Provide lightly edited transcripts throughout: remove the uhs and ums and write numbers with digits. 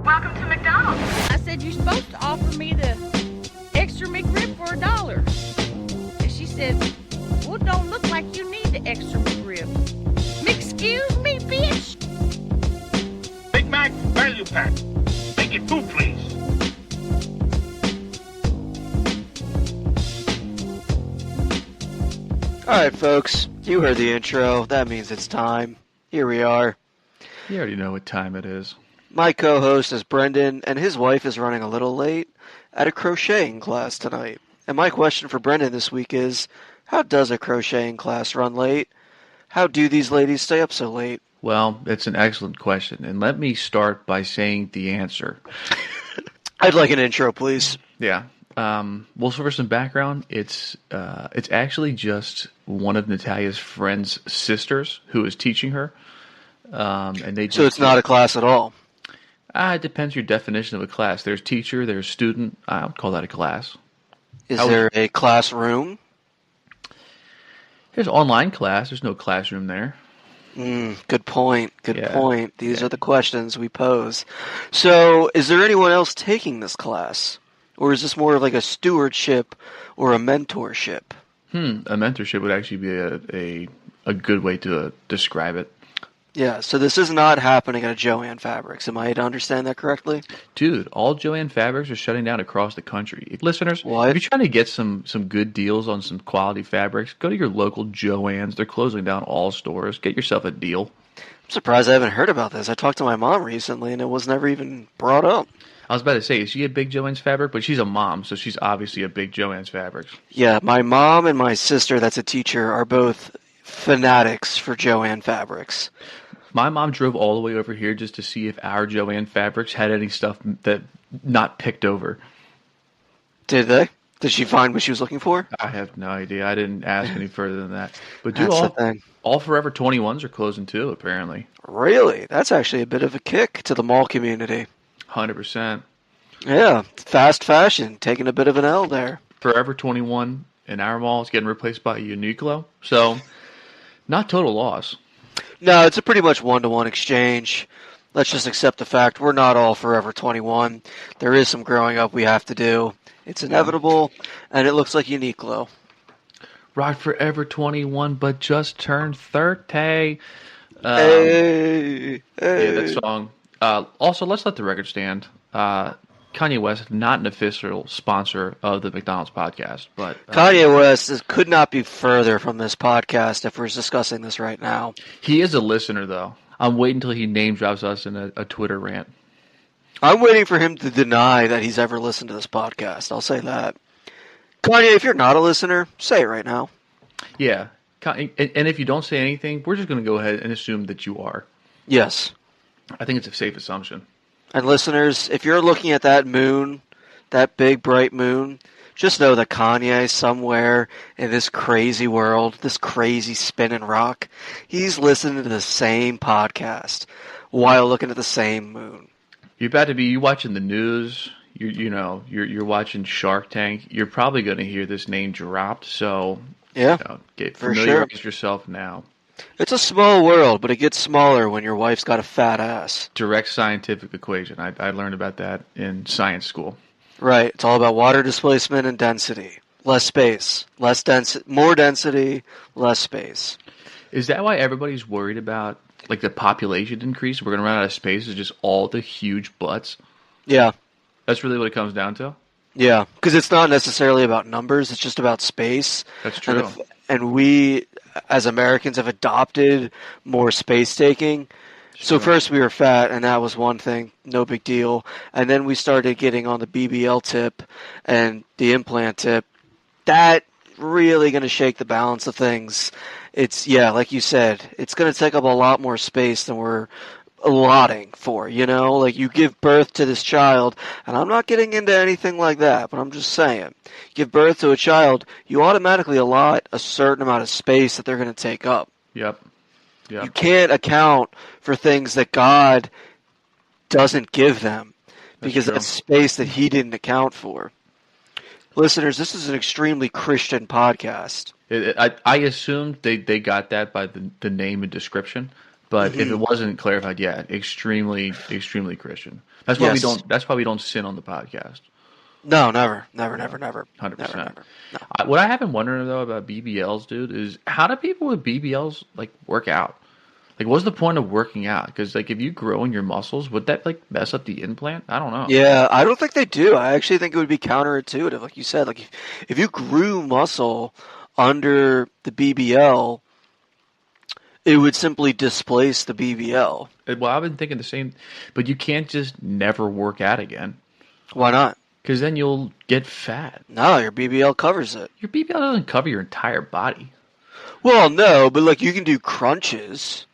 Welcome to McDonald's. I said, you're supposed to offer me the extra McRib for $1. And she said, well, it don't look like you need the extra McRib. Excuse me, bitch? Big Mac value pack. Make it two, please. Alright, folks, you heard the intro. That means it's time. Here we are. You already know what time it is. My co-host is Brendan, and his wife is running a little late at a crocheting class tonight. And my question for Brendan this week is, how does a crocheting class run late? How do these ladies stay up so late? Well, it's an excellent question, and let me start by saying the answer. I'd like an intro, please. Yeah. Well, for some background, it's actually just one of Natalia's friend's sisters who is teaching her. And they just, So it's not a class at all? It depends your definition of a class. There's teacher, there's student. I would call that a class. Is there a classroom? There's online class. There's no classroom there. Good point. Good Yeah. point. These are the questions we pose. So, is there anyone else taking this class? Or is this more of like a stewardship or a mentorship? A mentorship would actually be a good way to describe it. Yeah, so this is not happening at a Joann Fabrics. Am I to understand that correctly? Dude, all Joann Fabrics are shutting down across the country. Listeners, What? if you're trying to get some good deals on some quality fabrics, go to your local Joann's. They're closing down all stores. Get yourself a deal. I'm surprised I haven't heard about this. I talked to my mom recently and it was never even brought up. I was about to say, is she a big Joann's Fabric? But she's a mom, so she's obviously a big Joann's Fabrics. Yeah, my mom and my sister, that's a teacher, are both fanatics for Joann Fabrics. My mom drove all the way over here just to see if our Joann Fabrics had any stuff that not picked over. Did they? Did she find what she was looking for? I have no idea. I didn't ask any further than that. But That's the thing. all Forever 21s are closing too, apparently. Really? That's actually a bit of a kick to the mall community. 100%. Yeah, fast fashion, taking a bit of an L there. Forever 21 in our mall is getting replaced by Uniqlo. So, not total loss. No, it's a pretty much one-to-one exchange. Let's just accept the fact we're not all Forever 21. There is some growing up we have to do. It's inevitable, and it looks like Uniqlo. Rock Forever 21, but just turned 30. Hey, Yeah, that song. Also, let's let the record stand. Kanye West, not an official sponsor of the McDonald's podcast, but Kanye West could not be further from this podcast if we're discussing this right now. he is a listener, though. I'm waiting until he name drops us in a Twitter rant. I'm waiting for him to deny that he's ever listened to this podcast. I'll say that. Kanye, if you're not a listener, say it right now. Yeah, and if you don't say anything, we're just going to go ahead and assume that you are. Yes. I think it's a safe assumption. And listeners, if you're looking at that moon, that big bright moon, just know that Kanye, somewhere in this crazy world, this crazy spinning rock, he's listening to the same podcast while looking at the same moon. You're about to be you watching the news. You're watching Shark Tank. You're probably going to hear this name dropped. So Yeah, get for familiarize yourself now. it's a small world, but it gets smaller when your wife's got a fat ass. Direct scientific equation. I learned about that in science school. Right, it's all about water displacement and density. Less space, less density, more density, less space. Is that why everybody's worried about like the population increase? We're going to run out of space. Is just all the huge butts. Yeah, That's really what it comes down to. yeah, because it's not necessarily about numbers, it's just about space. That's true. And we, as Americans, have adopted more space taking. So first we were fat, and that was one thing, no big deal. And then we started getting on the BBL tip and the implant tip. That really going to shake the balance of things. It's, yeah, like you said, it's going to take up a lot more space than we're allotting for, you know? Like, you give birth to this child, and I'm not getting into anything like that, but I'm just saying, give birth to a child, you automatically allot a certain amount of space that they're going to take up. Yep. You can't account for things that God doesn't give them because true. that's space that he didn't account for. Listeners, this is an extremely Christian podcast. I assumed they got that by the name and description, But if it wasn't clarified, yeah, extremely, extremely Christian. That's why we Yes. don't. That's why we don't sin on the podcast. No, never, never, never, never. 100%. Never, never. No. What I have been wondering though about BBLs, dude, is how do people with BBLs like work out? Like, what's the point of working out? Because like, if you grow in your muscles, would that like mess up the implant? I don't know. Yeah, I don't think they do. I actually think it would be counterintuitive, like you said. Like if you grew muscle under the BBL, it would simply displace the BBL. Well, I've been thinking the same, but you can't just never work out again Why not? because then you'll get fat. No, your BBL covers it. Your BBL doesn't cover your entire body. Well, no, but like you can do crunches.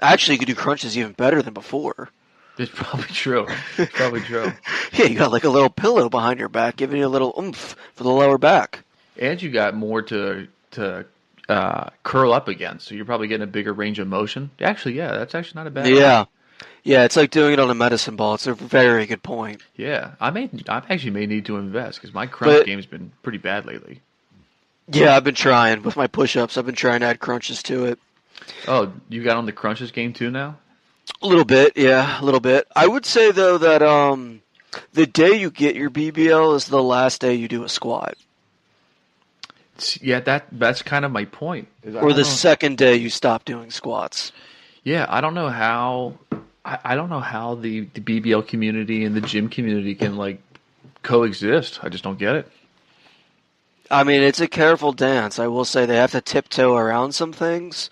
Actually, you can do crunches even better than before. It's probably true. It's probably true. Yeah, you got like a little pillow behind your back, giving you a little oomph for the lower back. And you got more to curl up again, so you're probably getting a bigger range of motion. Actually, yeah, that's actually not a bad idea. Yeah. Yeah, it's like doing it on a medicine ball. It's a very good point. Yeah, I actually may need to invest because my crunch But- game's been pretty bad lately. Yeah, I've been trying with my push-ups. I've been trying to add crunches to it. Oh, you got on the crunches game too now? A little bit, yeah, a little bit. I would say though that the day you get your BBL is the last day you do a squat, Yeah, that's kind of my point. is I or don't the know- second day you stop doing squats. Yeah, I don't know how. I don't know how the BBL community and the gym community can like coexist. I just don't get it. I mean, it's a careful dance. I will say they have to tiptoe around some things,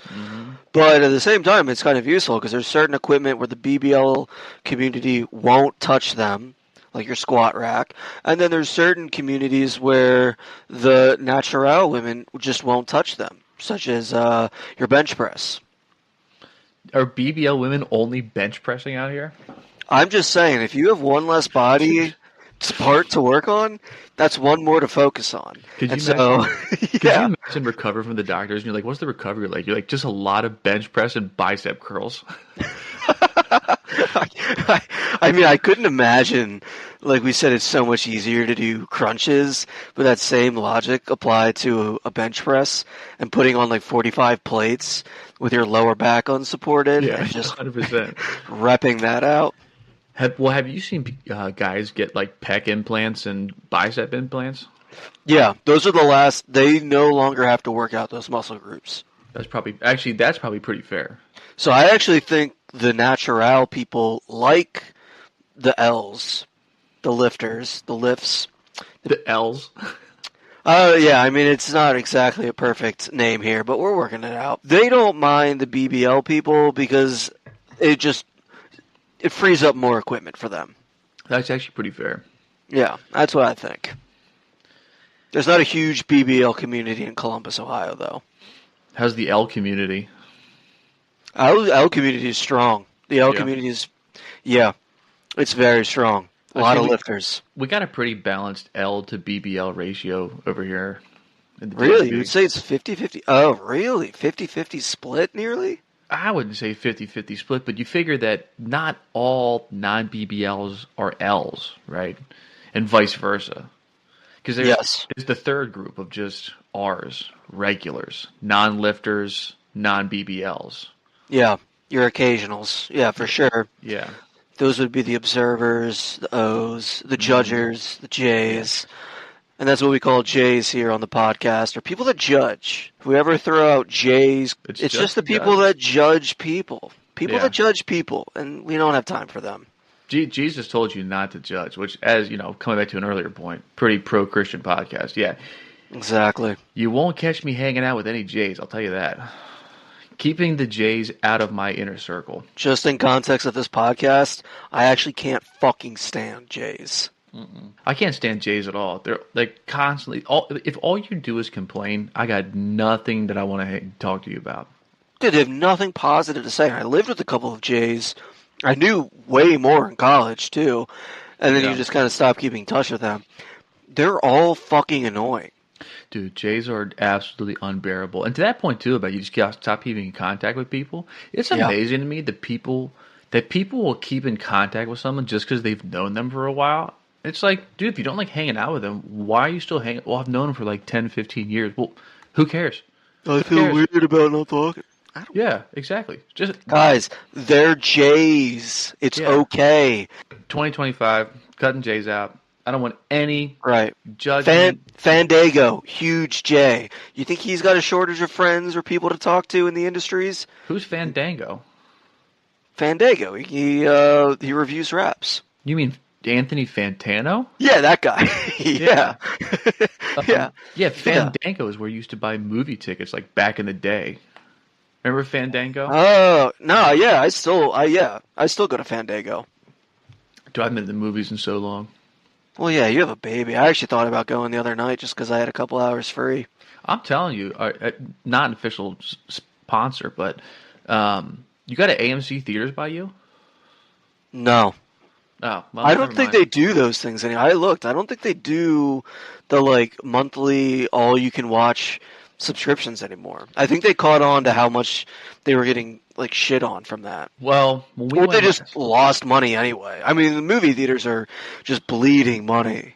but at the same time, it's kind of useful because there's certain equipment where the BBL community won't touch them, like your squat rack, and then there's certain communities where the natural women just won't touch them, such as your bench press. Are BBL women only bench pressing out here? I'm just saying, if you have one less body part to work on, that's one more to focus on. Could you And so, Could yeah. you imagine recover from the doctors and you're like, what's the recovery like? You're like, just a lot of bench press and bicep curls. I mean, I couldn't imagine, like we said, it's so much easier to do crunches, but that same logic applied to a bench press and putting on like 45 plates with your lower back unsupported and just 100%. repping that out. Have you seen guys get like pec implants and bicep implants? Yeah, those are the last, they no longer have to work out those muscle groups. That's probably pretty fair. So I actually think the natural people like the L's, the lifters, the lifts. The L's. Yeah, I mean, it's not exactly a perfect name here, but we're working it out. They don't mind the BBL people because it frees up more equipment for them. That's actually pretty fair. Yeah, that's what I think. There's not a huge BBL community in Columbus, Ohio, though. How's the L community? L community is strong. The L Yeah. community is, yeah, it's very strong. A lot of lifters. We got a pretty balanced L to BBL ratio over here. in the Really? DMV. You would say it's 50-50? Oh, really? 50-50 split nearly? I wouldn't say 50-50 split, but you figure that not all non-BBLs are Ls, right? And vice versa. Because Yes. there's the third group of just Rs, regulars, non-lifters, non-BBLs. Yeah, your occasionals. Yeah, for sure. Yeah. Those would be the observers, the O's, the judgers, the J's. And that's what we call J's here on the podcast, or people that judge. If we ever throw out J's, It's it's just just the the people judge. that judge people. People Yeah. that judge people, and we don't have time for them. Jesus told you not to judge, which, as you know, coming back to an earlier point, pretty pro-Christian podcast. Yeah. Exactly. You won't catch me hanging out with any J's, I'll tell you that. Keeping the J's out of my inner circle. Just in context of this podcast, I actually can't fucking stand J's. I can't stand J's at all. They're like constantly. If all you do is complain, I got nothing that I want to talk to you about. Dude, they have nothing positive to say. I lived with a couple of J's. I knew way more in college, too. And then Yeah. you just kind of stop keeping in touch with them. They're all fucking annoying. Dude, J's are absolutely unbearable. And to that point too, about you just gotta stop keeping in contact with people. It's Yeah. amazing to me that people will keep in contact with someone just because they've known them for a while. It's like, dude, if you don't like hanging out with them, why are you still hanging? Well, I've known them for like 10, 15 years. Well, who cares? I feel weird about not talking. Yeah, exactly. Just Guys, they're Jays. It's Yeah. okay. 2025, cutting J's out. I don't want any Right. judgment. Fandango, huge J. You think he's got a shortage of friends or people to talk to in the industries? Who's Fandango? Fandango, he reviews raps. You mean Anthony Fantano? Yeah, that guy. yeah. yeah. Yeah, Fandango is where you used to buy movie tickets like back in the day. Remember Fandango? Oh, no, yeah, I still go to Fandango. Dude, I haven't been to the movies in so long. Well, yeah, you have a baby. I actually thought about going the other night just because I had a couple hours free. I'm telling you, not an official sponsor, but you got an AMC theaters by you? No. Oh, well, I don't never think mind. they do those things anymore. I looked. I don't think they do the like monthly all you can watch subscriptions anymore. I think they caught on to how much they were getting like shit on from that. Well, when we Or they went just lost money anyway. I mean, the movie theaters are just bleeding money.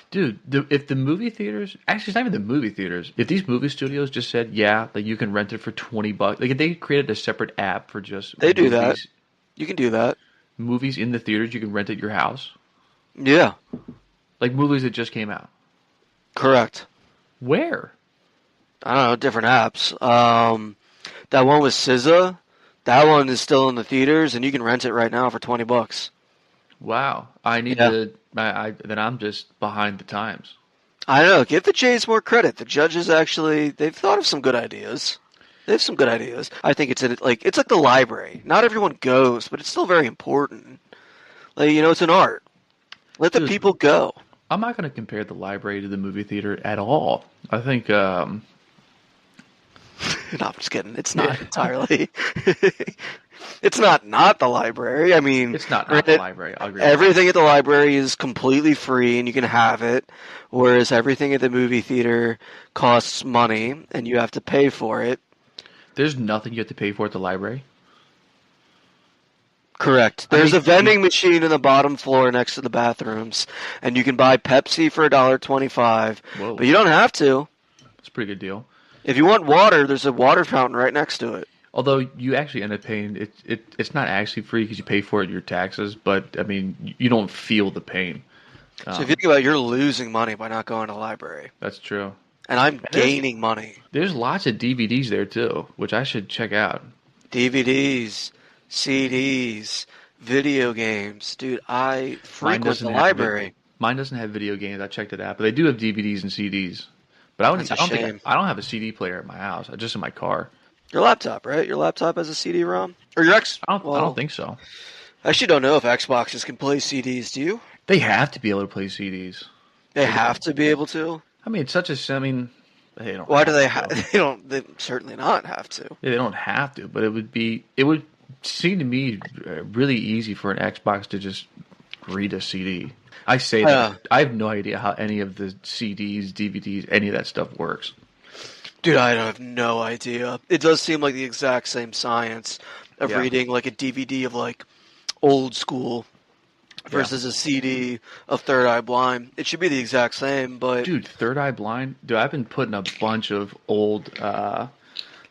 Dude, if the movie theaters, actually, it's not even the movie theaters. If these movie studios just said, yeah, like you can rent it for $20, like if they created a separate app for just They do that. movies, You can do that. movies in the theaters, you can rent at your house, Yeah, like movies that just came out. correct. Where? I don't know, different apps. That one with SZA, that one is still in the theaters, and you can rent it right now for $20. Wow, I need Yeah. to. Then I'm just behind the times. I know. Give the Jays more credit. The judges they've thought of some good ideas. They have some good ideas. I think it's like the library. Not everyone goes, but it's still very important. Like it's an art. Let the Dude. people go. I'm not going to compare the library to the movie theater at all. I think No, I'm just kidding. It's not entirely. It's not the library. I mean, it's not the granted, library. I'll agree with everything at the library is completely free and you can have it, whereas everything at the movie theater costs money and you have to pay for it. that. There's nothing you have to pay for at the library. Correct. There's a vending machine in the bottom floor next to the bathrooms, and you can buy Pepsi for $1.25, Whoa, but you don't have to. that's a pretty good deal. If you want water, there's a water fountain right next to it. Although you actually end up paying it's not actually free because you pay for it in your taxes, but I mean you don't feel the pain. So if you think about it, you're losing money by not going to the library, That's true. and I'm gaining money. There's lots of DVDs there too, which I should check out. DVDs, CDs, video games. Dude, I frequent the library. Mine doesn't have video games. I checked it out, but they do have DVDs and CDs. But I That's a don't shame. think I don't have a CD player at my house. Just in my car. Your laptop, right? Your laptop has a CD-ROM? Or your X... I don't think so. I actually don't know if Xboxes can play CDs, do you? They have to be able to play CDs. They have to be able to? I mean, it's such a. I mean, they don't. Why do they have have... They don't... They certainly not have to. Yeah, they don't have to, but it would seem to me really easy for an Xbox to just read a CD. I say that I have no idea how any of the CDs, DVDs, any of that stuff works. Dude, I have no idea. It does seem like the exact same science of Yeah. reading like a DVD of like old school versus a CD of Third Eye Blind. It should be the exact same, but Dude, Third Eye Blind. Dude, I've been putting a bunch of old,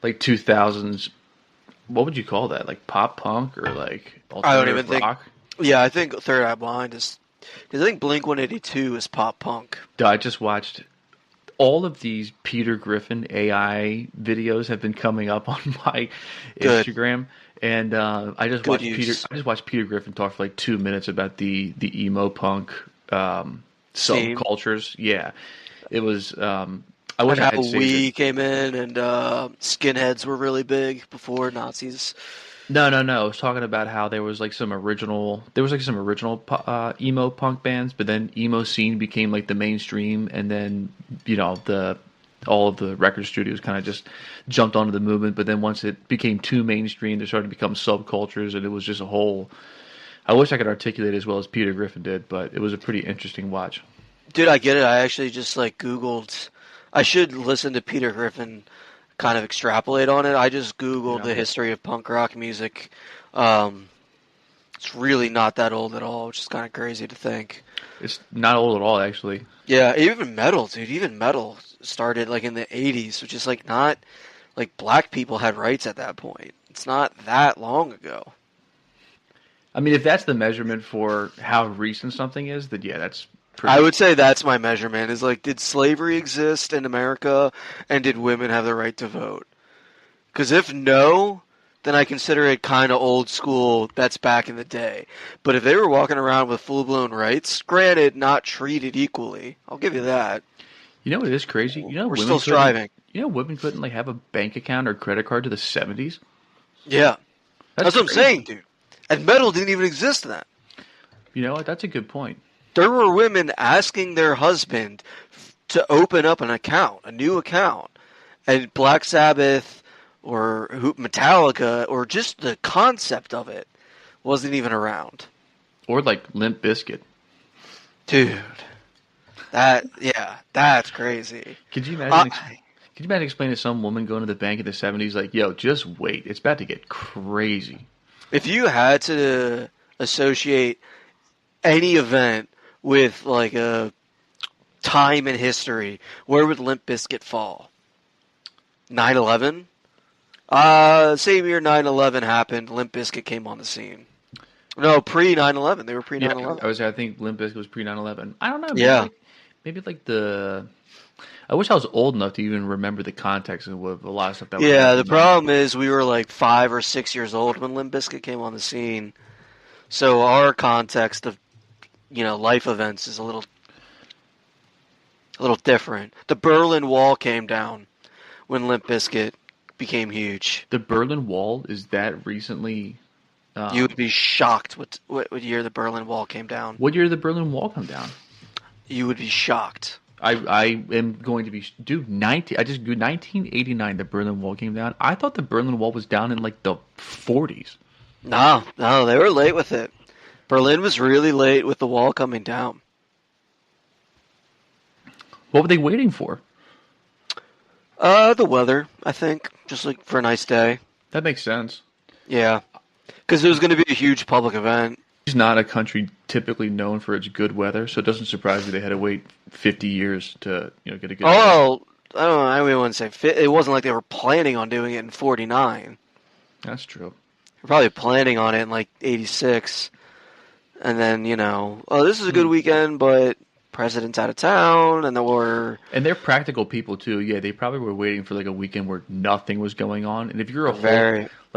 like 2000s. What would you call that? Like pop punk or like alternative even think- rock? yeah, I think Third Eye Blind is because I think Blink-182 is pop punk. Dude, I just watched all of these Peter Griffin AI videos have been coming up on my Good. Instagram, and I just Good watched use. Peter Griffin talk for like 2 minutes about the emo punk Scene. subcultures. Yeah, it was. I And wish I how had saved we it. came in and skinheads were really big before Nazis. No. I was talking about how there was like some original emo punk bands, but then emo scene became like the mainstream, and then all of the record studios kind of just jumped onto the movement. But then once it became too mainstream, they started to become subcultures, and it was just a whole. I wish I could articulate it as well as Peter Griffin did, but it was a pretty interesting watch. Dude, I get it. I actually just like Googled. I should listen to Peter Griffin kind of extrapolate on it. I just Googled the history of punk rock music. It's really not that old at all, which is kind of crazy to think. It's not old at all, actually. Yeah, even metal, dude. Even metal started like in the 80s, which is like not like black people had rights at that point. It's not that long ago. I mean, if that's the measurement for how recent something is, then yeah, that's pretty. I would say that's my measurement. Is like, did slavery exist in America, and did women have the right to vote? Because if no, then I consider it kind of old school. That's back in the day. But if they were walking around with full blown rights, granted, not treated equally, I'll give you that. You know what is crazy? You know, We're women still couldn't- striving. You know, women couldn't like have a bank account or credit card to the 70s. Yeah, that's what I'm crazy. saying, dude. And metal didn't even exist then. You know what? That's a good point. There were women asking their husband to open up an account, a new account, and Black Sabbath or Metallica or just the concept of it wasn't even around. Or like Limp Bizkit. Dude, that's crazy. Could you imagine? Could you imagine explaining to some woman going to the bank in the 70s like, "Yo, just wait, it's about to get crazy." If you had to associate any event with like a time in history, where would Limp Bizkit fall? 9/11? Same year 9/11 happened, Limp Bizkit came on the scene. No, pre 9/11. They were pre 9/11. I think Limp Bizkit was pre 9/11. I don't know. Yeah. Maybe like the. I wish I was old enough to even remember the context of a lot of stuff that was Yeah, happening the then. problem is we were like 5 or 6 years old when Limp Bizkit came on the scene. So our context of, life events is a little different. The Berlin Wall came down when Limp Bizkit became huge. The Berlin Wall, is that recently? You would be shocked what year the Berlin Wall came down. What year did the Berlin Wall come down? You would be shocked. I am going to be dude. 1989. The Berlin Wall came down. I thought the Berlin Wall was down in like the 40s. No, they were late with it. Berlin was really late with the wall coming down. What were they waiting for? The weather, I think, just like for a nice day. That makes sense. Yeah, because it was going to be a huge public event. It's not a country typically known for its good weather, so it doesn't surprise me they had to wait 50 years to get a good. Oh, I don't know. I wouldn't say it wasn't like they were planning on doing it in '49. That's true. They're probably planning on it in like '86, and then this is a good weekend, but president's out of town, and And they're practical people too. Yeah, they probably were waiting for like a weekend where nothing was going on. And if you're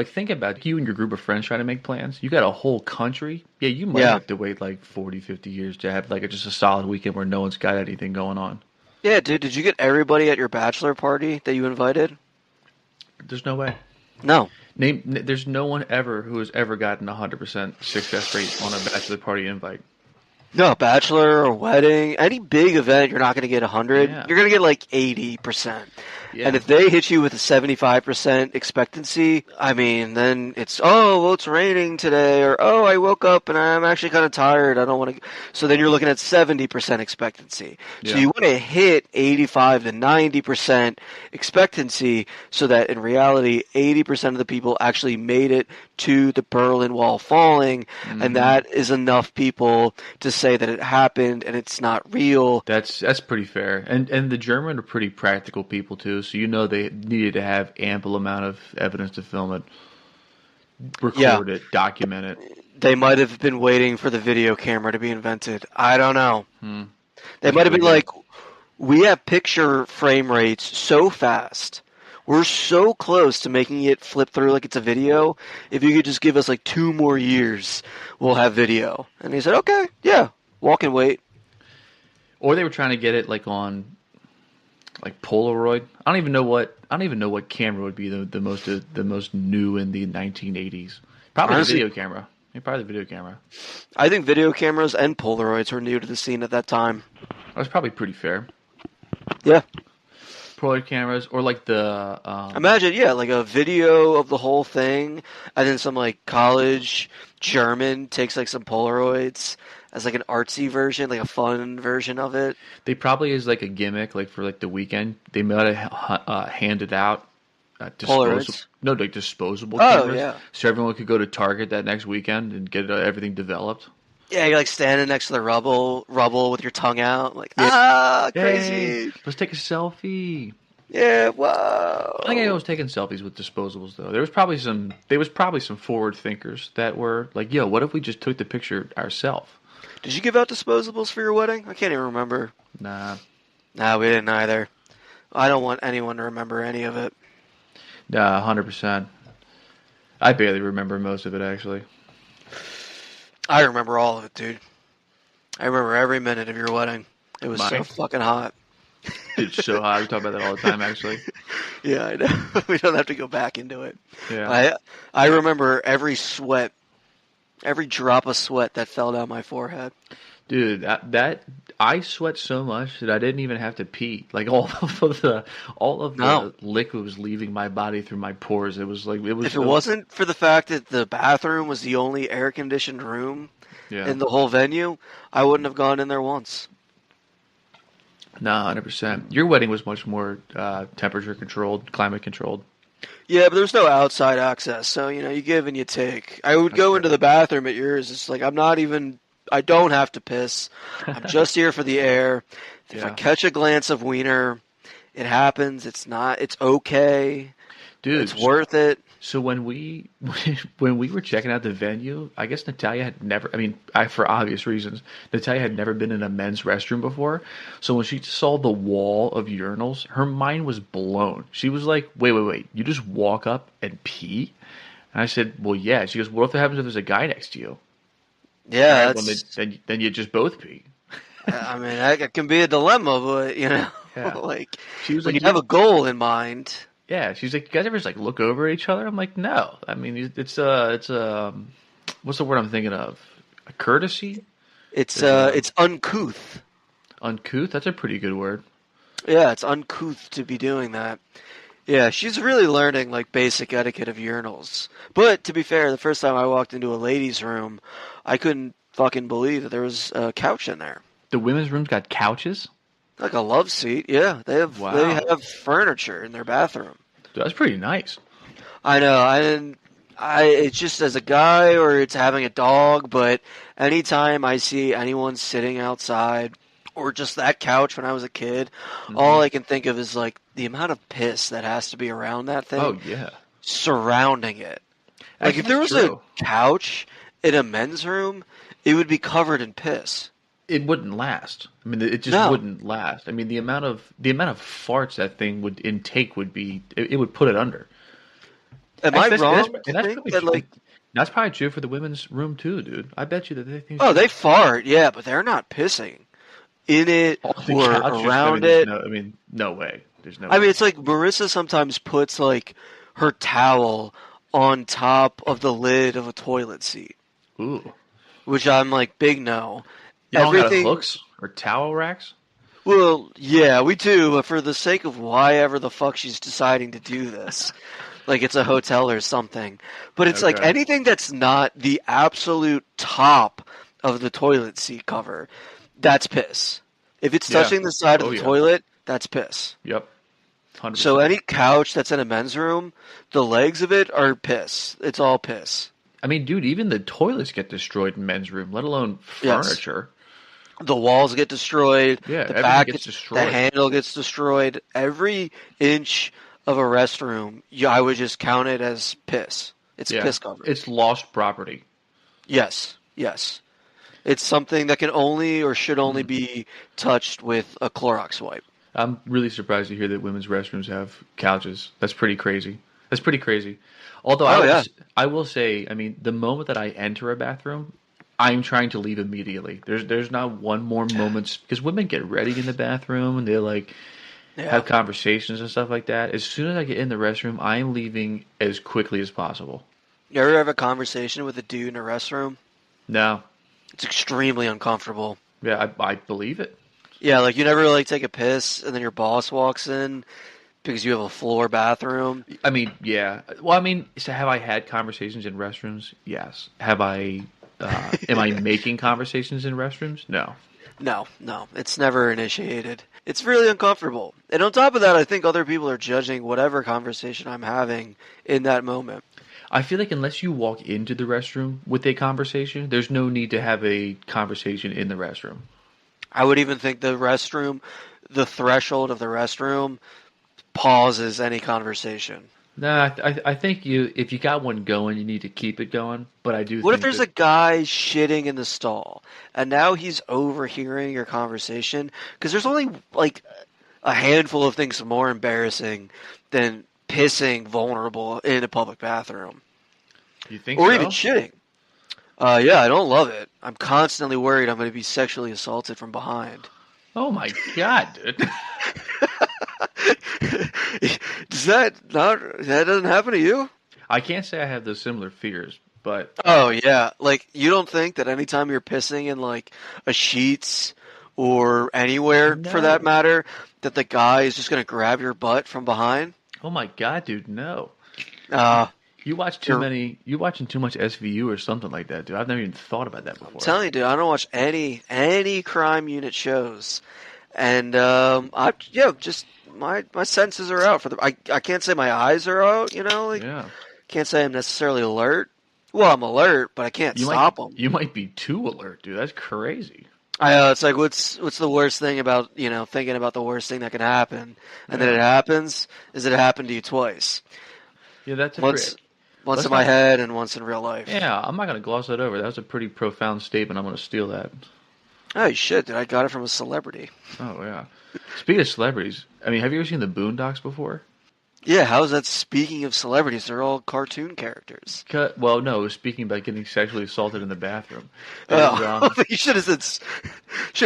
think about you and your group of friends trying to make plans. You got a whole country. Yeah, you might have to wait like 40, 50 years to have like just a solid weekend where no one's got anything going on. Yeah, dude, did you get everybody at your bachelor party that you invited? There's no way. No. There's no one ever who has ever gotten 100% success rate on a bachelor party invite. No, bachelor or wedding, any big event, you're not going to get 100. Yeah. You're going to get like 80%. Yeah. And if they hit you with a 75% expectancy, I mean, then it's, it's raining today, or, I woke up and I'm actually kind of tired. I don't want to. So then you're looking at 70% expectancy. So Yeah. you want to hit 85 to 90% expectancy so that in reality, 80% of the people actually made it to the Berlin Wall falling. Mm-hmm. And that is enough people to say that it happened and it's not real. That's pretty fair. And the German are pretty practical people too, so they needed to have ample amount of evidence to film it, record it, document it. They might have been waiting for the video camera to be invented. I don't know. They might have been like, we have picture frame rates so fast. We're so close to making it flip through like it's a video. If you could just give us like 2 more years, we'll have video. And he said, okay, yeah, walk and wait. Or they were trying to get it like on like Polaroid. I don't even know what camera would be the most new in the 1980s. Probably Honestly, the video camera. Yeah, probably the video camera. I think video cameras and Polaroids were new to the scene at that time. That's probably pretty fair. Yeah. Polaroid cameras, or like the Imagine, like a video of the whole thing, and then some like college German takes like some Polaroids as like an artsy version, like a fun version of it. they probably is like a gimmick, like for like the weekend. They might have handed out Polaroids? disposable Oh, cameras, yeah. so everyone could go to Target that next weekend and get everything developed. Yeah, you're like standing next to the rubble with your tongue out, like, crazy. Hey, let's take a selfie. Yeah, whoa. I think I was taking selfies with disposables though. There was probably some forward thinkers that were like, "Yo, what if we just took the picture ourselves?" Did you give out disposables for your wedding? I can't even remember. Nah, Nah, we didn't either. I don't want anyone to remember any of it. nah, 100%. I barely remember most of it actually. I remember all of it, dude. I remember every minute of your wedding. It was so Mine? fucking hot. It's so hot. We talk about that all the time actually. Yeah, I know. We don't have to go back into it. Yeah. I remember every sweat, every drop of sweat that fell down my forehead. Dude, that I sweat so much that I didn't even have to pee. Like all of the No. liquid was leaving my body through my pores. It was like If it wasn't for the fact that the bathroom was the only air-conditioned room yeah. in the whole venue, I wouldn't have gone in there once. Nah, 100%. Your wedding was much more temperature controlled, climate controlled. Yeah, but there was no outside access, so you give and you take. I would go fair. into the bathroom at yours. It's like I don't have to piss. I'm just here for the air. If I Yeah. catch a glance of wiener, it happens. It's okay. Dude, It's worth it. so when we when we were checking out the venue, I guess Natalia had never. I mean, for obvious reasons, Natalia had never been in a men's restroom before. So when she saw the wall of urinals, her mind was blown. She was like, "Wait! You just walk up and pee?" And I said, "Well, yeah." She goes, "What if it happens if there's a guy next to you?" Yeah, Right, well, then you just both pee. I mean, that can be a dilemma, but Yeah. like She was when like, you have a goal in mind. yeah. She's like, "You guys ever just like look over at each other?" I'm like, "No." I mean, it's what's the word I'm thinking of? A courtesy, It's There's a- it's uncouth. uncouth. That's a pretty good word. Yeah, it's uncouth to be doing that. Yeah, she's really learning like basic etiquette of urinals. But to be fair, the first time I walked into a ladies' room, I couldn't fucking believe that there was a couch in there. The women's rooms got couches. Like a love seat. Yeah, they Wow. have furniture in their bathroom. Dude, that's pretty nice. I know. I didn't. It's just as a guy or it's having a dog, but anytime I see anyone sitting outside or just that couch when I was a kid, all I can think of is like the amount of piss that has to be around that thing, Oh yeah. surrounding it. Like if there was That's true. a couch in a men's room, it would be covered in piss. It wouldn't last. I mean, it just No. wouldn't last. I mean, the amount of farts that thing would intake would be it would put it under. Am I That's- wrong that's- to that's think probably that true. like? That's probably true for the women's room too, dude. I bet you that they think. Oh, they fart, yeah, but they're not pissing in it Oh, the or couches, I mean, around there's it. no way. There's no I way. mean, it's like Marissa sometimes puts like her towel on top of the lid of a toilet seat, Ooh. which I'm like, big no. Y'all got Everything. hooks or towel racks? Well, yeah, we do, but for the sake of why ever the fuck she's deciding to do this, like it's a hotel or something. But it's like Okay. anything that's not the absolute top of the toilet seat cover, that's piss. If it's Yeah. touching the side of Oh, the yeah. toilet, that's piss. Yep. 100%. So any couch that's in a men's room, the legs of it are piss. It's all piss. I mean, dude, even the toilets get destroyed in men's room, let alone Yes. furniture. The walls get destroyed. Yeah, the everything back gets the destroyed. handle gets destroyed. Every inch of a restroom, I would just count it as piss. It's Yeah. piss covered. It's lost property. Yes, yes. It's something that can only or should only be touched with a Clorox wipe. I'm really surprised to hear that women's restrooms have couches. That's pretty crazy. That's pretty crazy. Although Oh, yeah. I will say, I mean, the moment that I enter a bathroom, I'm trying to leave immediately. There's not one more moment because women get ready in the bathroom and they like Yeah. have conversations and stuff like that. As soon as I get in the restroom, I'm leaving as quickly as possible. You ever have a conversation with a dude in a restroom? No, It's extremely uncomfortable. yeah, I believe it. Yeah, like you never like take a piss and then your boss walks in because you have a floor bathroom. I mean, yeah. Well, I mean, so have I had conversations in restrooms? Yes. Have I? Am I making conversations in restrooms? No. No, it's never initiated. It's really uncomfortable. And on top of that, I think other people are judging whatever conversation I'm having in that moment. I feel like unless you walk into the restroom with a conversation, there's no need to have a conversation in the restroom. I would even think the restroom, the threshold of the restroom, pauses any conversation. No, I think if you got one going, you need to keep it going. But I do What if think there's that a guy shitting in the stall and now he's overhearing your conversation? Because there's only like a handful of things more embarrassing than pissing vulnerable in a public bathroom you think or so? even shitting. Yeah, I don't love it. I'm constantly worried I'm going to be sexually assaulted from behind. Oh my god, dude. Does that doesn't happen to you? I can't say I have those similar fears, but Oh yeah, like you don't think that anytime you're pissing in like a sheets or anywhere for that No. matter, that the guy is just gonna grab your butt from behind? oh my god, dude, no. Uh, You watch you watching too much SVU or something like that, dude. I've never even thought about that before. I'm telling you, dude, I don't watch any crime unit shows, and just my senses are out for the. I can't say my eyes are out, like Yeah. can't say I'm necessarily alert. Well, I'm alert, but I can't You stop them. You might be too alert, dude. That's crazy. I know, it's like what's the worst thing about thinking about the worst thing that can happen, and then it happens is it happened to you twice, Yeah, that's a once let's in my not- head and once in real life. Yeah, I'm not gonna gloss that over. That was a pretty profound statement. I'm gonna steal that. Oh shit, dude! I got it from a celebrity. Oh yeah. Speaking of celebrities, I mean, have you ever seen the Boondocks before? Yeah, how is that? Speaking of celebrities, they're all cartoon characters. Well, no, it was speaking about getting sexually assaulted in the bathroom. It was, Oh, you should have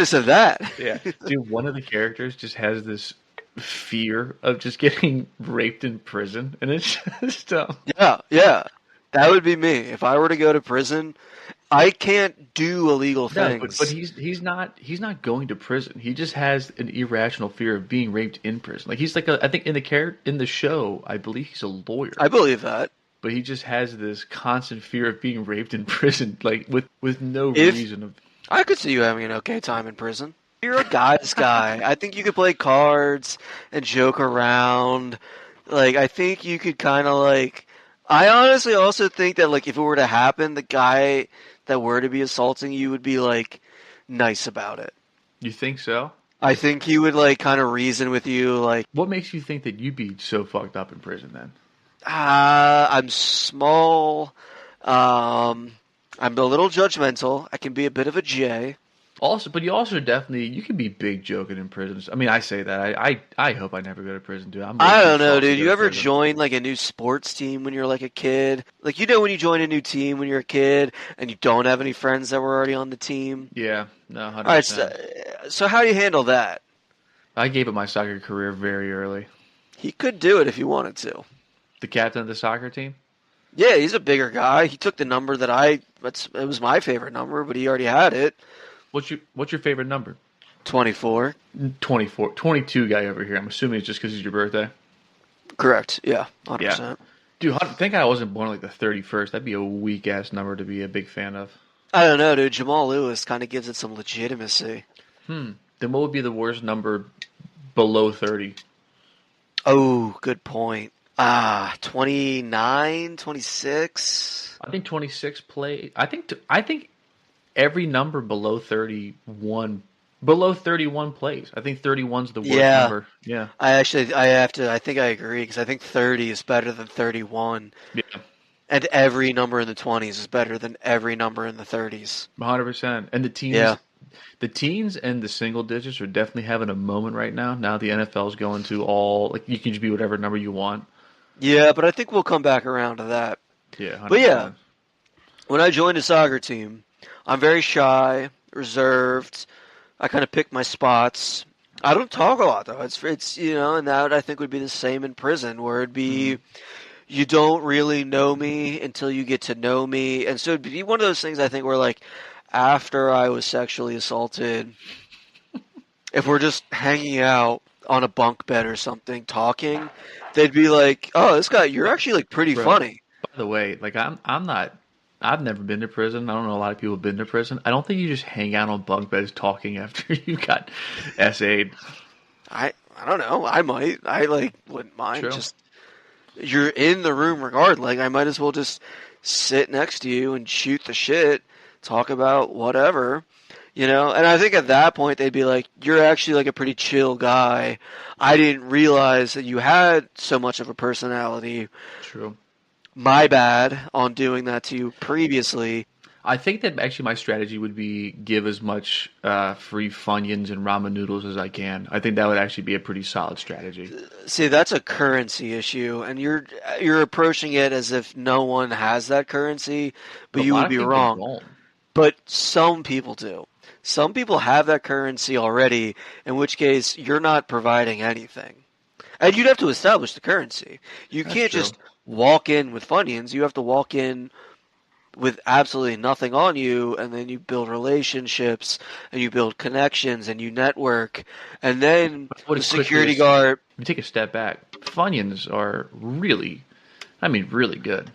said that. yeah, dude, one of the characters just has this fear of just getting raped in prison, and it's just Yeah, that would be me if I were to go to prison. I can't do illegal no, things. but he's not going to prison. He just has an irrational fear of being raped in prison. Like he's like I think in the show, I believe he's a lawyer. I believe that. But he just has this constant fear of being raped in prison, like with no If- reason of. I could see you having an okay time in prison. You're a guy's guy. I think you could play cards and joke around. Like, I think you could kind of like. I honestly also think that like if it were to happen, the guy that were to be assaulting you would be like nice about it. You think so? I think he would like kind of reason with you, like, What makes you think that you'd be so fucked up in prison then? I'm small. I'm a little judgmental. I can be a bit of a J. Also, but you also definitely you can be big joking in prisons. I mean, I say that. I hope I never go to prison, dude. I'm I way too don't know, soft to dude. go You to ever prison. join like a new sports team when you're like a kid? Like when you join a new team when you're a kid and you don't have any friends that were already on the team. Yeah, no, 100%. All right, so how do you handle that? I gave up my soccer career very early. He could do it if he wanted to. The captain of the soccer team. Yeah, he's a bigger guy. He took the number that it was my favorite number, but he already had it. What's your favorite number? 24. 24, 22 guy over here. I'm assuming it's just because it's your birthday. Correct. Yeah, 100%. Dude, thank God I wasn't born like the 31st. That'd be a weak ass number to be a big fan of. I don't know, dude. Jamal Lewis kind of gives it some legitimacy. Then what would be the worst number below 30? Oh, good point. 29, 26. I think 26 play. I think every number below 31 plays. I think 31's the worst Yeah. number. Yeah. I think I agree because I think 30 is better than 31. Yeah. And every number in the 20s is better than every number in the 30s. 100%. And the teens Yeah. the teens and the single digits are definitely having a moment right now. Now the NFL's going to all like you can just be whatever number you want. Yeah, but I think we'll come back around to that. Yeah. 100%. But yeah. When I joined a soccer team, I'm very shy, reserved. I kind of pick my spots. I don't talk a lot though. It's and that I think would be the same in prison, where it'd be you don't really know me until you get to know me, and so it'd be one of those things I think where like after I was sexually assaulted, if we're just hanging out on a bunk bed or something talking, they'd be like, "Oh, this guy, you're actually like pretty Bro. funny." By the way, like I'm not. I've never been to prison. I don't know a lot of people have been to prison. I don't think you just hang out on bunk beds talking after you got SA'd. I don't know. I might. I wouldn't mind. True. Just you're in the room regardless. Like I might as well just sit next to you and shoot the shit, talk about whatever. You know, and I think at that point they'd be like, "You're actually like a pretty chill guy. I didn't realize that you had so much of a personality. True. My bad on doing that to you previously." I think that actually my strategy would be give as much free Funyuns and ramen noodles as I can. I think that would actually be a pretty solid strategy. See, that's a currency issue, and you're approaching it as if no one has that currency, but A you lot would of be people wrong. don't. But some people do. Some people have that currency already, in which case you're not providing anything. And you'd have to establish the currency. You That's can't true. just walk in with Funyuns. You have to walk in with absolutely nothing on you, and then you build relationships, and you build connections, and you network, and then What the is quickly security is- guard. If you take a step back, Funyuns are really, I mean, really good.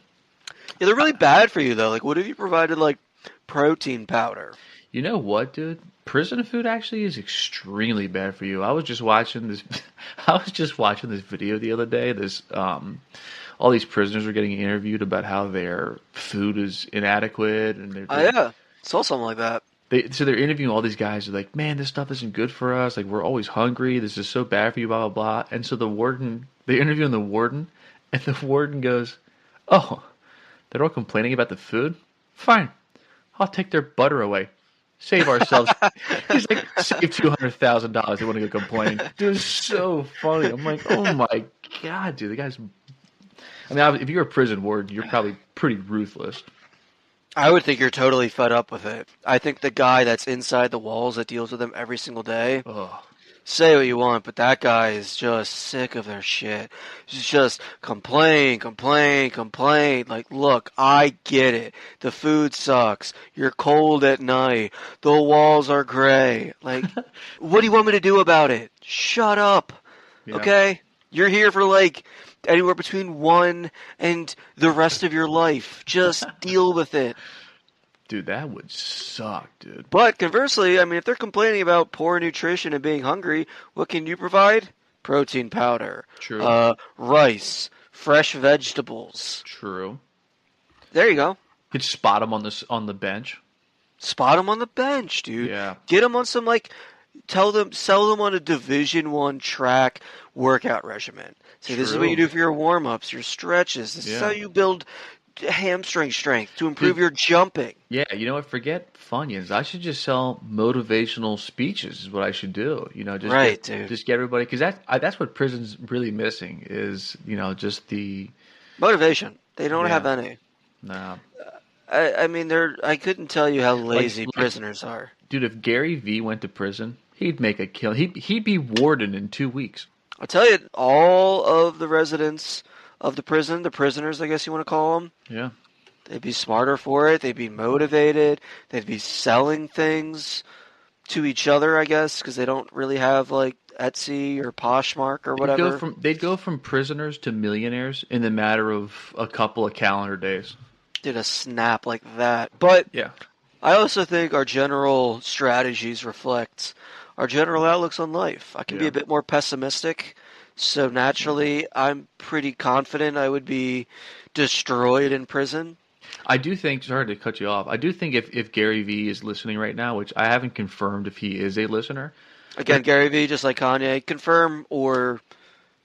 Yeah, they're really bad for you though. Like, what if you provided like protein powder? You know what, dude? Prison food actually is extremely bad for you. I was just watching this. I was just watching this video the other day. All these prisoners are getting interviewed about how their food is inadequate, and Oh yeah, saw something like that. so they're interviewing all these guys. They're like, "Man, this stuff isn't good for us. Like, we're always hungry. This is so bad for you." Blah blah blah. And so they're interviewing the warden, and the warden goes, "Oh, they're all complaining about the food. Fine, I'll take their butter away. Save ourselves." He's like, "Save $200,000. They want to go complain." Dude, it's so funny. I'm like, "Oh my god, dude, the guy's." I mean, if you're a prison warden, you're probably pretty ruthless. I would think you're totally fed up with it. I think the guy that's inside the walls that deals with them every single day, Ugh. say what you want, but that guy is just sick of their shit. He's just complain, complain, complain. Like, look, I get it. The food sucks. You're cold at night. The walls are gray. Like, what do you want me to do about it? Shut up. Yeah. Okay? You're here for like anywhere between 1 and the rest of your life. Just deal with it. Dude, that would suck, dude. But conversely, I mean, if they're complaining about poor nutrition and being hungry, what can you provide? Protein powder, True. rice, fresh vegetables. True. There you go. Could spot him on the bench. Spot them on the bench, dude. Yeah. Get them on some like, sell them on a Division One track workout regimen. See, this is what True. you do for your warm ups, your stretches. This is Yeah. how you build hamstring strength to improve Dude. your jumping. Yeah, you know what? Forget Funyuns. I should just sell motivational speeches. Is what I should do. You know, just Right, get, dude. just get everybody because that's what prison's really missing is just the Motivation. They don't Yeah. have any. no. I mean, I couldn't tell you how lazy like- prisoners are. Dude, if Gary V went to prison, he'd make a kill. He'd be warden in 2 weeks. I'll tell you, all of the residents of the prison, the prisoners, I guess you want to call them, Yeah. they'd be smarter for it. They'd be motivated. They'd be selling things to each other, I guess, because they don't really have like Etsy or Poshmark or whatever. They'd go from prisoners to millionaires in the matter of a couple of calendar days. Did a snap like that. But Yeah. I also think our general strategies reflect our general outlooks on life. I can be Yeah. a bit more pessimistic, so naturally I'm pretty confident I would be destroyed in prison. I do think, sorry to cut you off, I do think if Gary V is listening right now, which I haven't confirmed if he is a listener. Again, Gary Vee, just like Kanye, confirm or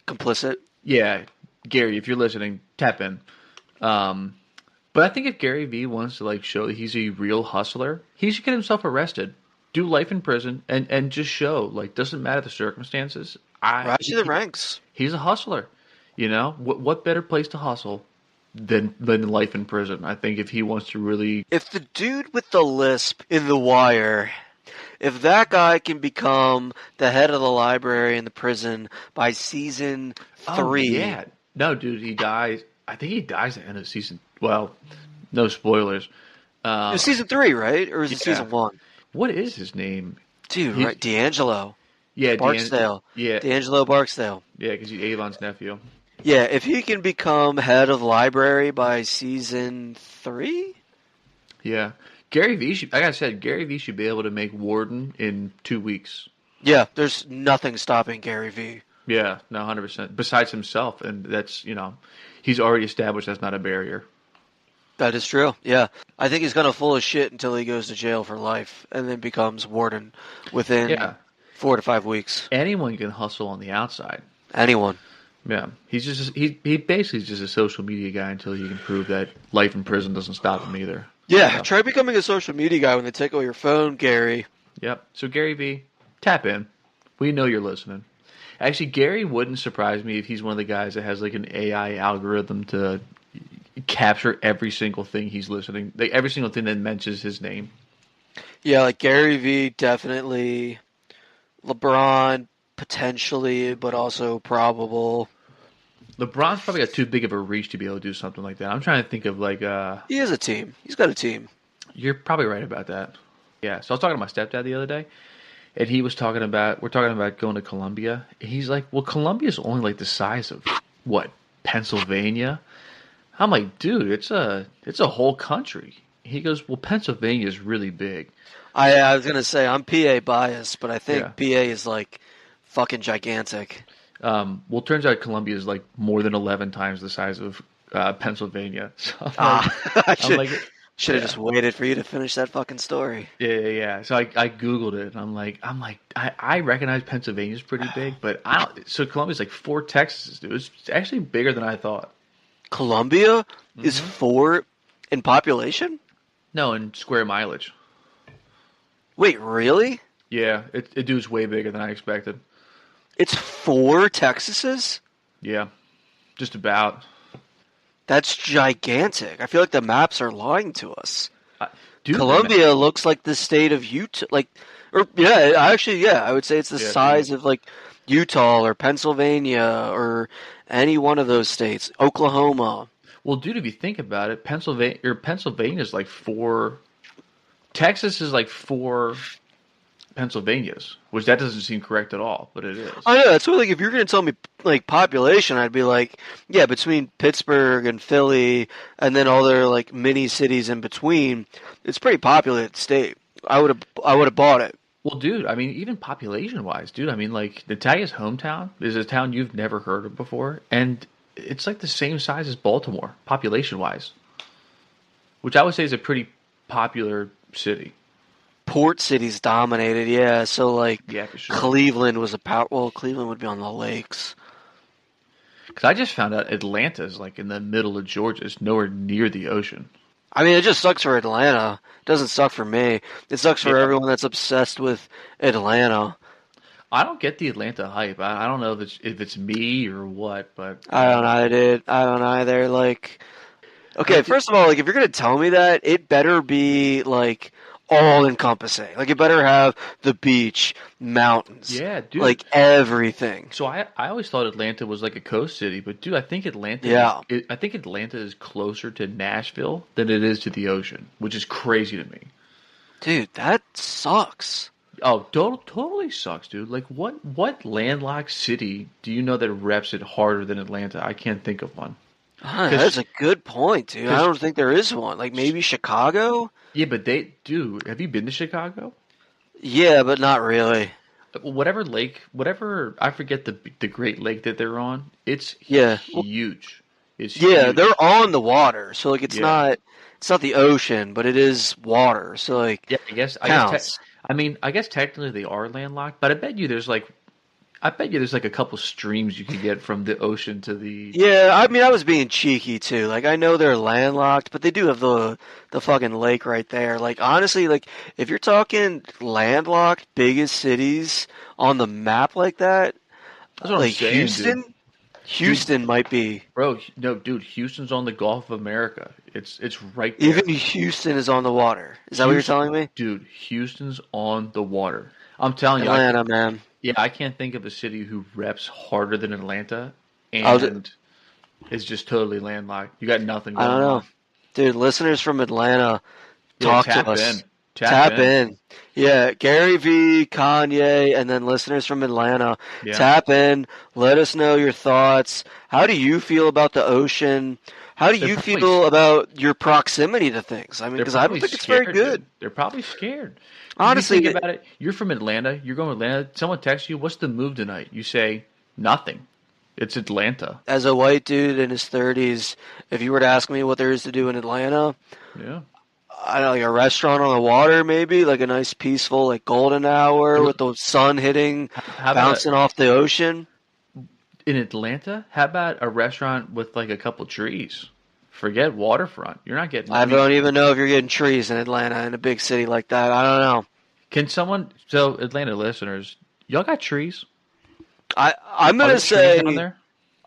complicit. Yeah, Gary, if you're listening, tap in. But I think if Gary V wants to show that he's a real hustler, he should get himself arrested, do life in prison, and just show doesn't matter the circumstances. Rise to the ranks. He's a hustler. What better place to hustle than life in prison? I think if he wants to really, If the dude with the lisp in The Wire, if that guy can become the head of the library in the prison by season 3, Oh, yeah, no, dude, he dies. I think he dies at the end of season. Well, no spoilers. It was season 3, right? Or is it Yeah. season 1? What is his name? Dude, He's- right? D'Angelo. Yeah, Barksdale. Yeah, D'Angelo Barksdale. yeah, because he's Avon's nephew. Yeah, if he can become head of the library by season 3? Yeah, Gary V should, like I said, Gary V should be able to make warden in 2 weeks. Yeah, there's nothing stopping Gary Vee. Yeah, no, 100%. Besides himself, and that's he's already established that's not a barrier. That is true. Yeah, I think he's gonna full of shit until he goes to jail for life, and then becomes warden within Yeah. 4 to 5 weeks. Anyone can hustle on the outside. Anyone. Yeah, he's just he basically is just a social media guy until he can prove that life in prison doesn't stop him either. Yeah, try becoming a social media guy when they take away your phone, Gary. Yep. So Gary V, tap in. We know you're listening. Actually, Gary wouldn't surprise me if he's one of the guys that has like an AI algorithm to capture every single thing he's listening, like every single thing that mentions his name. Yeah, like Gary V, definitely. LeBron, potentially, but also probable. LeBron's probably got too big of a reach to be able to do something like that. I'm trying to think of like He has a team. He's got a team. You're probably right about that. Yeah. So I was talking to my stepdad the other day, and he was talking about we're talking about going to Columbia. And he's like, "Well, Columbia's only like the size of what, Pennsylvania?" I'm like, "Dude, it's a whole country." He goes, "Well, Pennsylvania is really big." I was gonna say I'm PA biased, but I think Yeah. PA is like fucking gigantic. Well, turns out Columbia is like more than 11 times the size of Pennsylvania. So I'm I I'm like, should have yeah. just waited for you to finish that fucking story. Yeah. So I Googled it, and I'm like, I recognize Pennsylvania's pretty big, but I don't. So Columbia's like 4 Texas, dude. It's actually bigger than I thought. Columbia is 4 in population? No, in square mileage. Wait, really? Yeah, it dude's way bigger than I expected. It's 4 Texases? Yeah, just about. That's gigantic. I feel like the maps are lying to us. Dude, Columbia looks like the state of Utah, I would say it's the Yeah, size of like Utah or Pennsylvania or any one of those states. Oklahoma. Well, dude, if you think about it, Pennsylvania is like 4. Texas is like 4 Pennsylvanias, which that doesn't seem correct at all, but it is. I know. That's what, like, if you're going to tell me like population, I'd be like, yeah, between Pittsburgh and Philly, and then all their like mini cities in between, it's a pretty populated state. I would have bought it. Well, dude, I mean, even population-wise, dude, I mean, like, Natalia's hometown is a town you've never heard of before, and it's like the same size as Baltimore, population-wise, which I would say is a pretty popular city. Port cities dominated, yeah. So like, Yeah, for sure. Cleveland was a power. Well, Cleveland would be on the lakes. Because I just found out Atlanta is like in the middle of Georgia. It's nowhere near the ocean. I mean, it just sucks for Atlanta. It doesn't suck for me. It sucks for Yeah. everyone that's obsessed with Atlanta. I don't get the Atlanta hype. I don't know if it's me or what, but I don't either. Like, okay, first of all, like if you're gonna tell me that, it better be like all encompassing. Like it better have the beach, mountains, Yeah, dude. like everything. So I always thought Atlanta was like a coast city, but dude, I think Atlanta. Yeah. I think Atlanta is closer to Nashville than it is to the ocean, which is crazy to me. Dude, that sucks. Oh, totally sucks, dude. Like, what landlocked city do you know that reps it harder than Atlanta? I can't think of one. That's a good point, dude. I don't think there is one. Like maybe Chicago? Yeah, but they do. Have you been to Chicago? Yeah, but not really. Whatever lake, whatever, I forget the Great Lake that they're on. It's Yeah. huge. It's Yeah, huge. they're on the water, so like it's Yeah. not the ocean, but it is water. So like Yeah, counts. I guess technically they are landlocked, but I bet you there's like a couple streams you can get from the ocean to the. Yeah, I mean I was being cheeky too. Like I know they're landlocked, but they do have the fucking lake right there. Like honestly, like if you're talking landlocked biggest cities on the map like that, That's what like I'm saying, Houston, dude. Houston might be. Bro, no, dude, Houston's on the Gulf of America. It's right there. Even Houston is on the water. Is that what you're Houston- telling me? Dude, Houston's on the water. I'm telling you, Atlanta, man. I can't think of a city who reps harder than Atlanta I was- and is just totally landlocked. You got nothing I going don't know. on. Dude, listeners from Atlanta, Yeah, talk tap to us. in. Tap in. Yeah, Gary V, Kanye, and then listeners from Atlanta. Yeah. Tap in. Let us know your thoughts. How do you feel about the ocean? How do They're you probably- feel about your proximity to things? I mean, They're because I don't probably think it's very scared, good. dude. They're probably scared. Honestly, you think about it. You're from Atlanta. You're going to Atlanta. Someone texts you, "What's the move tonight?" You say, "Nothing." It's Atlanta. As a white dude in his 30s, if you were to ask me what there is to do in Atlanta, Yeah. I don't know, like a restaurant on the water, maybe like a nice, peaceful, like golden hour with the sun hitting, How about bouncing off the ocean. in Atlanta? How about a restaurant with like a couple trees? Forget waterfront. You're not getting. I don't even know if you're getting trees in Atlanta in a big city like that. I don't know. Can someone? So Atlanta listeners, y'all got trees? I'm Are gonna there say trees down there?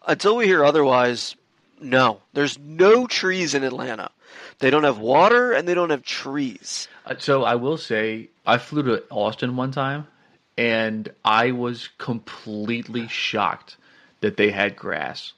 until we hear otherwise, no. There's no trees in Atlanta. They don't have water and they don't have trees. So I will say, I flew to Austin one time, and I was completely shocked that they had grass.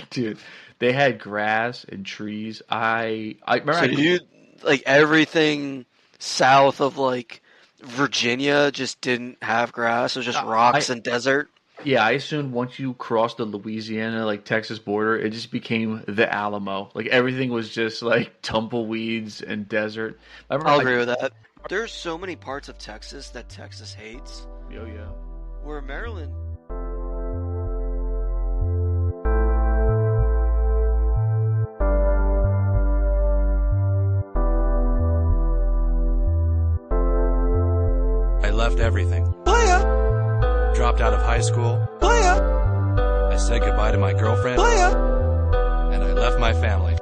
Dude, they had grass and trees. I remember. So you like everything south of like Virginia just didn't have grass. It was just rocks and desert. Yeah, I assumed once you crossed the Louisiana, like Texas border, it just became the Alamo. Like everything was just like tumbleweeds and desert. I'll agree with that. There's so many parts of Texas that Texas hates. Oh yeah. Where Maryland. I left everything. Dropped out of high school. I said goodbye to my girlfriend. And I left my family.